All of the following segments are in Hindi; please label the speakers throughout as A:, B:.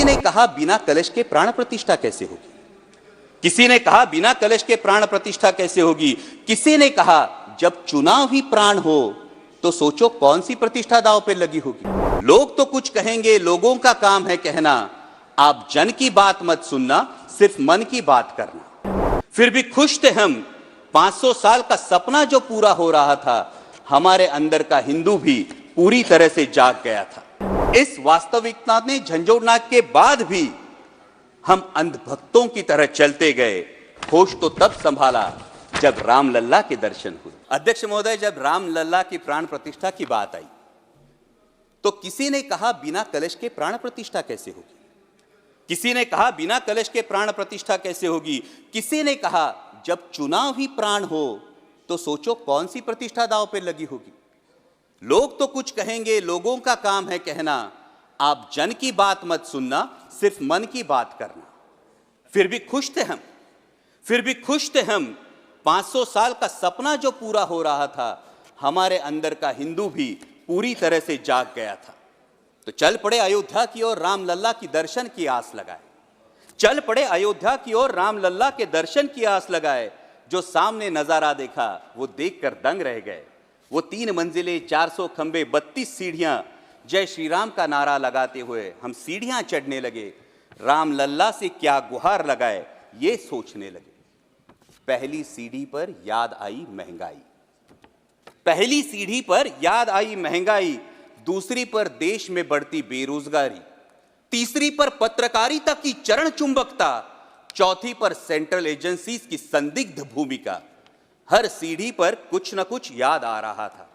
A: ने कहा बिना कलश के प्राण प्रतिष्ठा कैसे होगी? किसी ने कहा बिना कलश के प्राण प्रतिष्ठा कैसे होगी? किसी ने कहा जब चुनाव ही प्राण हो तो सोचो कौन सी प्रतिष्ठा दांव पे लगी होगी। लोग तो कुछ कहेंगे, लोगों का काम है कहना, आप जन की बात मत सुनना, सिर्फ मन की बात करना। फिर भी खुश थे हम, 500 साल का सपना जो पूरा हो रहा था, हमारे अंदर का हिंदू भी पूरी तरह से जाग गया था। इस वास्तविकता ने झंझोड़ना के बाद भी हम अंधभक्तों की तरह चलते गए। होश तो तब संभाला जब रामलल्ला के दर्शन हुए। अध्यक्ष महोदय, जब रामलल्ला की प्राण प्रतिष्ठा की बात आई तो किसी ने कहा बिना कलश के प्राण प्रतिष्ठा कैसे होगी? किसी ने कहा बिना कलश के प्राण प्रतिष्ठा कैसे होगी? किसी ने कहा जब चुनाव ही प्राण हो तो सोचो कौन सी प्रतिष्ठा दांव पे लगी होगी। लोग तो कुछ कहेंगे, लोगों का काम है कहना, आप जन की बात मत सुनना, सिर्फ मन की बात करना। फिर भी खुश थे हम, 500 साल का सपना जो पूरा हो रहा था, हमारे अंदर का हिंदू भी पूरी तरह से जाग गया था। तो चल पड़े अयोध्या की ओर, रामलल्ला की दर्शन की आस लगाए। चल पड़े अयोध्या की ओर, रामलल्ला के दर्शन की आस लगाए। जो सामने नजारा देखा वो देखकर दंग रह गए। वो 3 मंजिलें, 400 खंबे, 32 सीढ़ियां, जय श्री राम का नारा लगाते हुए हम सीढ़ियां चढ़ने लगे। रामलल्ला से क्या गुहार लगाए ये सोचने लगे। पहली सीढ़ी पर याद आई महंगाई, पहली सीढ़ी पर याद आई महंगाई, दूसरी पर देश में बढ़ती बेरोजगारी, तीसरी पर पत्रकारिता की चरण चुंबकता, चौथी पर सेंट्रल एजेंसीज की संदिग्ध भूमिका। हर सीढ़ी पर कुछ न कुछ याद आ रहा था,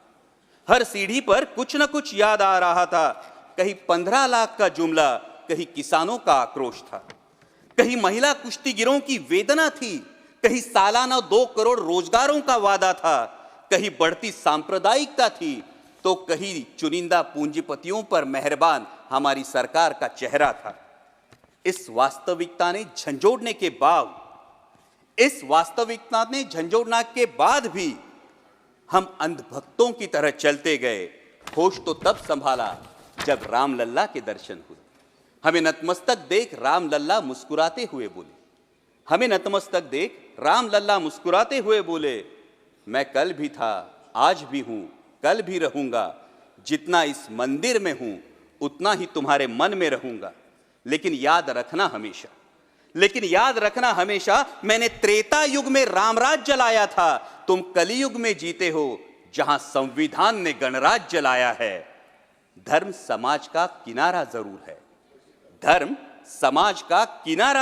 A: हर सीढ़ी पर कुछ न कुछ याद आ रहा था। कहीं 15 लाख का जुमला, कहीं किसानों का आक्रोश था, कहीं महिला कुश्तीगिरों की वेदना थी, कहीं सालाना 2 करोड़ रोजगारों का वादा था, कहीं बढ़ती सांप्रदायिकता थी, तो कहीं चुनिंदा पूंजीपतियों पर मेहरबान हमारी सरकार का चेहरा था। इस वास्तविकता ने झंझोड़ने के बाद भी हम अंधभक्तों की तरह चलते गए। होश तो तब संभाला जब रामलल्ला के दर्शन हुए। हमें नतमस्तक देख रामलल्ला मुस्कुराते हुए बोले, हमें नतमस्तक देख रामलल्ला मुस्कुराते हुए बोले, मैं कल भी था, आज भी हूं, कल भी रहूंगा। जितना इस मंदिर में हूं उतना ही तुम्हारे मन में रहूंगा। लेकिन याद रखना हमेशा मैंने त्रेता युग में रामराज जलाया था, तुम कलियुग में जीते हो जहां संविधान ने गणराज जलाया है। धर्म समाज का किनारा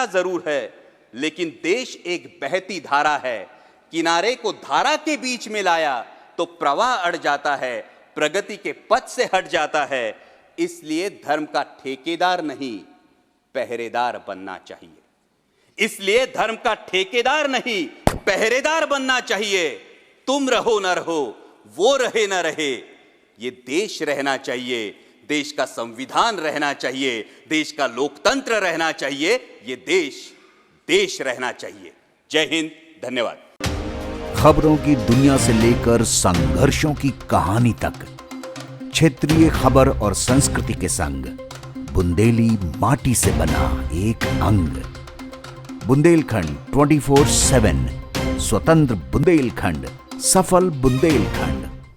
A: जरूर है, लेकिन देश एक बहती धारा है। किनारे को धारा के बीच में लाया तो प्रवाह अड़ जाता है, प्रगति के पथ से हट जाता है। इसलिए धर्म का ठेकेदार नहीं, पहरेदार बनना चाहिए। तुम रहो न रहो, वो रहे न रहे, ये देश रहना चाहिए, देश का संविधान रहना चाहिए, देश का लोकतंत्र रहना चाहिए, ये देश रहना चाहिए। जय हिंद, धन्यवाद।
B: खबरों की दुनिया से लेकर संघर्षों की कहानी तक, क्षेत्रीय खबर और संस्कृति के संग बुंदेली माटी से बना एक अंग। बुंदेलखंड 24/7, स्वतंत्र बुंदेलखंड, सफल बुंदेलखंड।